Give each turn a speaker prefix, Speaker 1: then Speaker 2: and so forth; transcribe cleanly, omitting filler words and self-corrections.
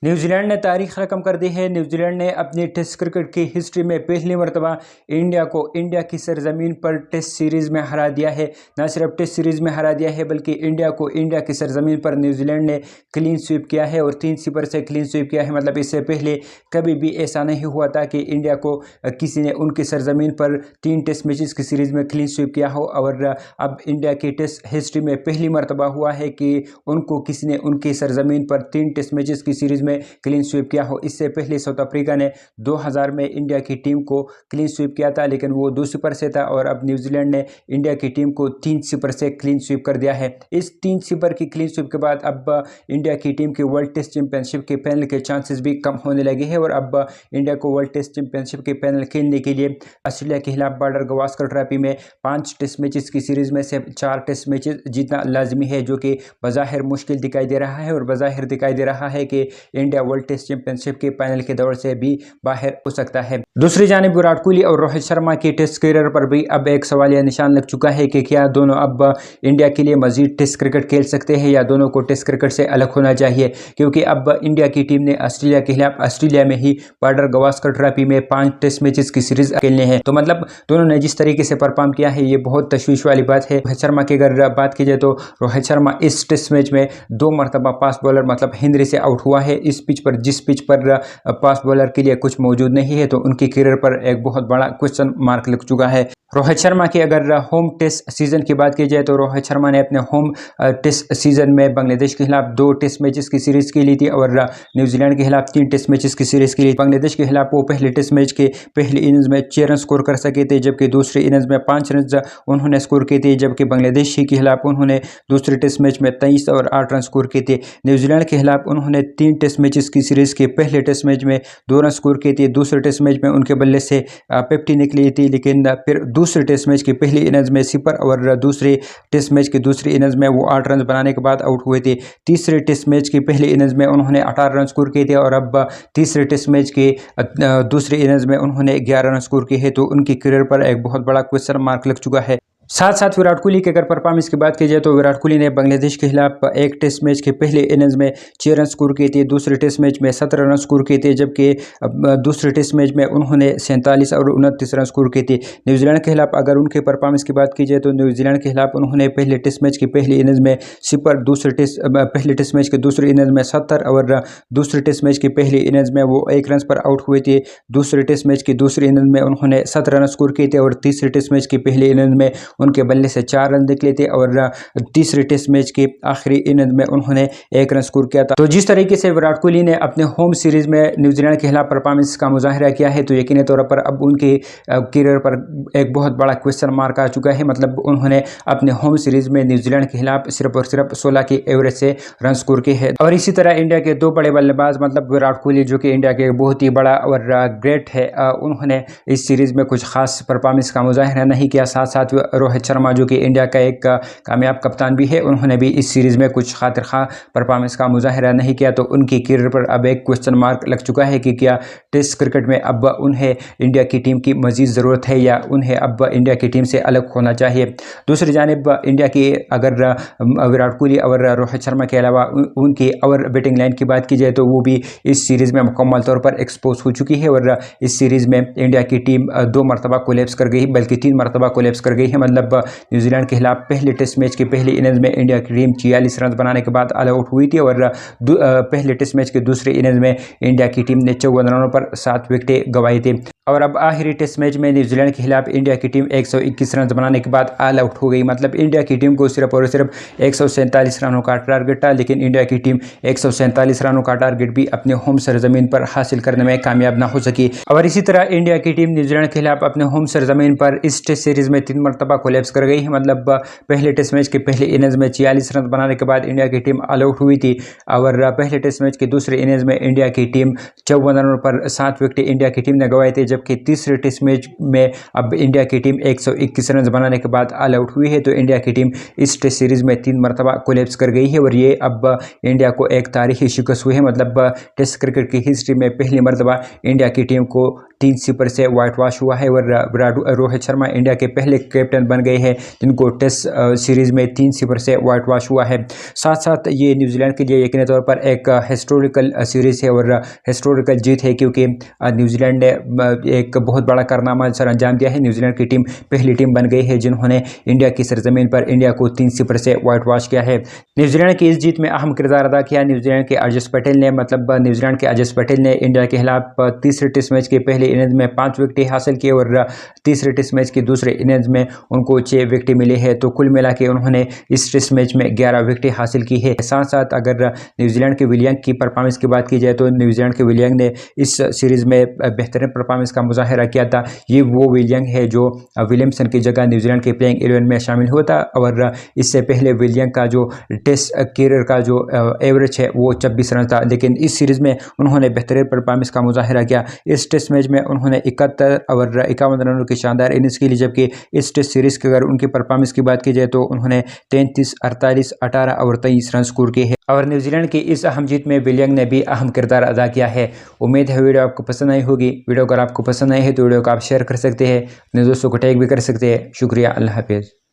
Speaker 1: New Zealand ने तारीख रकम कर दी है। न्यूजीलैंड ने अपनी टेस्ट क्रिकेट की हिस्ट्री में पहली मरतबा इंडिया की सरजमीन पर टेस्ट सीरीज़ में हरा दिया है। न सिर्फ टेस्ट सीरीज़ में हरा दिया है बल्कि इंडिया की सरजमीन पर न्यूजीलैंड ने क्लीन स्वीप किया है और 3-0 से क्लीन स्वीप किया है। मतलब इससे पहले कभी भी ऐसा नहीं हुआ था कि इंडिया को किसी ने उनकी सरजमीन पर 3 टेस्ट मैचेस की सीरीज़ में क्लीन स्वीप किया हो। और अब इंडिया की टेस्ट हिस्ट्री में पहली मरतबा हुआ है कि उनको किसी ने उनकी सरजमीन पर 3 टेस्ट मैचेस की सीरीज़ में क्लीन स्वीप किया हो। इससे पहले साउथ अफ्रीका ने 2000 में इंडिया की टीम को क्लीन स्वीप किया था, लेकिन वो 2-0 से था। और अब न्यूजीलैंड ने इंडिया की टीम को 3-0 से क्लीन स्वीप कर दिया है। इस 3-0 की क्लीन स्वीप के बाद अब इंडिया की टीम के वर्ल्ड टेस्ट चैंपियनशिप के पैनल के चांसेस भी कम होने लगे हैं और अब इंडिया को वर्ल्ड टेस्ट चैंपियनशिप के पैनल खेलने के लिए ऑस्ट्रेलिया के खिलाफ बॉर्डर गवास्कर ट्रॉफी में 5 टेस्ट मैचेस की सीरीज में से 4 टेस्ट मैचेस जीतना लाजमी है, जो कि बज़ाहिर मुश्किल दिखाई दे रहा है। और बज़ाहिर दिखाई दे रहा है कि इंडिया वर्ल्ड टेस्ट चैंपियनशिप के फाइनल के दौर से भी बाहर हो सकता है। दूसरी जानिब विराट कोहली और रोहित शर्मा की टेस्ट करियर पर भी अब एक सवालिया निशान लग चुका है कि क्या दोनों अब इंडिया के लिए मजीद टेस्ट क्रिकेट खेल सकते हैं या दोनों को टेस्ट क्रिकेट से अलग होना चाहिए, क्योंकि अब इंडिया की टीम ने ऑस्ट्रेलिया के खिलाफ ऑस्ट्रेलिया में ही बॉर्डर गवास्कर ट्रॉफी में 5 टेस्ट मैचेस की सीरीज खेलने हैं। तो मतलब दोनों ने जिस तरीके से परफॉर्म किया है ये बहुत तशवीश वाली बात है। रोहित शर्मा की अगर बात की जाए तो रोहित शर्मा इस टेस्ट मैच में 2 मरतबा फास्ट बॉलर मतलब हेनरी से आउट हुआ है। इस पिच पर जिस पिच पर फास्ट बॉलर के लिए कुछ मौजूद नहीं है, तो उनकी करियर पर एक बहुत बड़ा क्वेश्चन मार्क लग चुका है। रोहित शर्मा की अगर होम टेस्ट सीजन की बात की जाए तो रोहित शर्मा ने अपने होम टेस्ट सीजन में बांग्लादेश के खिलाफ 2 टेस्ट मैचेस की सीरीज खेली थी और न्यूजीलैंड के खिलाफ 3 टेस्ट मैचेस की सीरीज खेली। बांग्लादेश के खिलाफ वो पहले टेस्ट मैच के पहली इनिंग्स में 6 रन स्कोर कर सके थे, जबकि दूसरी इनिंग्स में 5 रन उन्होंने स्कोर किए थे, जबकि बांग्लादेश के खिलाफ उन्होंने दूसरे टेस्ट मैच में 23 और 8 रन स्कोर किए थे। न्यूजीलैंड के खिलाफ उन्होंने 3 टेस्ट मैचेस की सीरीज के पहले टेस्ट मैच में 2 रन स्कोर किए थे। दूसरे टेस्ट मैच में उनके बल्ले से 50 निकली थी, लेकिन फिर दूसरे टेस्ट मैच की पहली इनिंग्स में 0 और दूसरे टेस्ट मैच की दूसरी इनिंग्स में वो 8 रन बनाने के बाद आउट हुए थे। तीसरे टेस्ट मैच की पहली इनिंग्स में उन्होंने 18 रन स्कोर किए थे और अब तीसरे टेस्ट मैच के दूसरी इनिंग्स में उन्होंने 11 रन स्कोर किए हैं। तो उनकी करियर पर एक बहुत बड़ा क्वेश्चन मार्क लग चुका है। साथ साथ विराट कोहली की अगर परफॉर्मेंस की बात की जाए तो विराट कोहली ने बांग्लादेश के खिलाफ एक टेस्ट मैच के पहले इनिंग्स में 6 रन स्कोर किए थे, दूसरे टेस्ट मैच में 17 रन स्कोर किए थे, जबकि दूसरे टेस्ट मैच में उन्होंने 47 और 29 रन स्कोर किए थे। न्यूजीलैंड के खिलाफ अगर उनके परफॉर्मेंस की बात की जाए तो न्यूजीलैंड के खिलाफ उन्होंने पहले टेस्ट मैच की पहली इनिंग्स में 0, पहले टेस्ट मैच के दूसरी इनिंग्स में 70 और दूसरे टेस्ट मैच की पहली इनिंग्स में वो 1 रन पर आउट हुए थे। दूसरे टेस्ट मैच की दूसरी इनिंग्स में उन्होंने 17 रन स्कोर किए थे और तीसरे टेस्ट मैच की पहली इनिंग्स में उनके बल्ले से 4 रन निकले थे और तीसरे टेस्ट मैच के आखिरी इनिंग्स में उन्होंने 1 रन स्कोर किया था। तो जिस तरीके से विराट कोहली ने अपने होम सीरीज में न्यूजीलैंड के खिलाफ परफॉर्मेंस का मुजाहिरा किया है, तो यकीनी तौर पर अब उनके करियर पर एक बहुत बड़ा क्वेश्चन मार्क आ चुका है। मतलब उन्होंने अपने होम सीरीज में न्यूजीलैंड के खिलाफ सिर्फ और सिर्फ 16 की एवरेज से रन स्कोर किए हैं। और इसी तरह इंडिया के 2 बड़े बल्लेबाज मतलब विराट कोहली जो कि इंडिया के बहुत ही बड़ा और ग्रेट है, उन्होंने इस सीरीज में कुछ खास परफॉर्मेंस का मुजाहिरा नहीं किया। साथ साथ रोहित शर्मा जो कि इंडिया का एक कामयाब कप्तान भी है, उन्होंने भी इस सीरीज़ में कुछ खातिर खा परफॉर्मेंस का मुजाहिरा नहीं किया। तो उनकी करियर पर अब एक क्वेश्चन मार्क लग चुका है कि क्या टेस्ट क्रिकेट में अब उन्हें इंडिया की टीम की मज़ीद ज़रूरत है या उन्हें अब इंडिया की टीम से अलग होना चाहिए। दूसरी जानिब इंडिया की अगर विराट कोहली और रोहित शर्मा के अलावा उनकी और बैटिंग लाइन की बात की जाए तो वो भी इस सीरीज़ में मुकम्मल तौर पर एक्सपोज हो चुकी है और इस सीरीज़ में इंडिया की टीम 2 मरतबा कोलैप्स कर गई, बल्कि 3 मरतबा कोलैप्स कर गई है। मतलब न्यूजीलैंड के खिलाफ पहले टेस्ट मैच की पहली इनिंग्स में इंडिया की टीम 46 रन बनाने के बाद ऑल आउट हुई थी और पहले टेस्ट मैच की दूसरी इनिंग्स में इंडिया की टीम ने 54 रनों पर 7 विकेटें गंवाई थी। और अब आखिरी टेस्ट मैच में न्यूजीलैंड के खिलाफ इंडिया की टीम 121 रन बनाने के बाद ऑल आउट हो गई। मतलब इंडिया की टीम को सिर्फ और सिर्फ 147 रनों का टारगेट था, लेकिन इंडिया की टीम 147 रनों का टारगेट भी अपने होम सरजमीन पर हासिल करने में कामयाब ना हो सकी। और इसी तरह इंडिया की टीम न्यूजीलैंड के खिलाफ अपने होम सरजमीन पर इस टेस्ट सीरीज में 3 मरतबा कोलैप्स कर गई है। मतलब पहले टेस्ट मैच के पहले इनिंग्स में 46 रन बनाने के बाद इंडिया की टीम ऑल आउट हुई थी और पहले टेस्ट मैच की दूसरे इनिंग्स में इंडिया की टीम 54 रनों पर 7 विकेट इंडिया की टीम ने गंवाए थे, जबकि तीसरे टेस्ट मैच में अब इंडिया की टीम 121 रन बनाने के बाद ऑल आउट हुई है। तो इंडिया की टीम इस टेस्ट सीरीज में 3 मरतबा कोलैप्स कर गई है और ये अब इंडिया को एक तारीखी शिकस्त हुई है। मतलब टेस्ट क्रिकेट की हिस्ट्री में पहली मरतबा इंडिया की टीम को 3-0 से व्हाइट वॉश हुआ है और रोहित शर्मा इंडिया के पहले कैप्टन बन गए हैं जिनको टेस्ट सीरीज में 3-0 से व्हाइट वॉश हुआ है। साथ साथ ये न्यूजीलैंड के लिए यकीनी तौर पर एक हिस्टोरिकल सीरीज है और हिस्टोरिकल जीत है, क्योंकि न्यूजीलैंड ने एक बहुत बड़ा कारनामा सर अंजाम दिया है। न्यूजीलैंड की टीम पहली टीम बन गई है जिन्होंने इंडिया की सरजमीन पर इंडिया को 3-0 से व्हाइट वॉश किया है। न्यूजीलैंड की इस जीत में अहम किरदार अदा किया न्यूजीलैंड के अजस पटेल ने। न्यूजीलैंड के अजस पटेल ने इंडिया के खिलाफ तीसरे टेस्ट मैच के पहले इनिंग्स में 5 विकेट हासिल किए और तीसरे टेस्ट मैच की दूसरे इनिंग्स में उनको 6 विकेट मिले हैं। तो कुल मिला के उन्होंने इस टेस्ट मैच में 11 विकेट हासिल की है। साथ साथ अगर न्यूजीलैंड के विलियंग की परफॉर्मेंस की बात की जाए तो न्यूजीलैंड के विलियंग ने इस सीरीज में बेहतरीन परफॉर्मेंस का मुजाहिरा किया था। ये वो विलियंग है जो विलियमसन की जगह न्यूजीलैंड के प्लेइंग 11 में शामिल हुआ था और इससे पहले विलियंग का जो टेस्ट कैरियर का जो एवरेज है वो 26 रन था, लेकिन इस सीरीज में उन्होंने बेहतरीन परफॉर्मेंस का मुजाहिरा किया। इस टेस्ट मैच में उन्होंने 71 और 51 रनों की शानदार इनिंग्स की ली, जबकि इस टेस्ट सीरीज की अगर उनकी परफॉर्मेंस की बात की जाए तो उन्होंने 33, 48, 18 और 23 रन स्कोर किए हैं और न्यूजीलैंड की इस अहम जीत में विलियंग ने भी अहम किरदार अदा किया है। उम्मीद है वीडियो आपको पसंद आई होगी। वीडियो अगर आपको पसंद आई है तो वीडियो को आप शेयर कर सकते हैं, अपने दोस्तों को टैग भी कर सकते हैं। शुक्रिया, अल्लाह हाफिज़।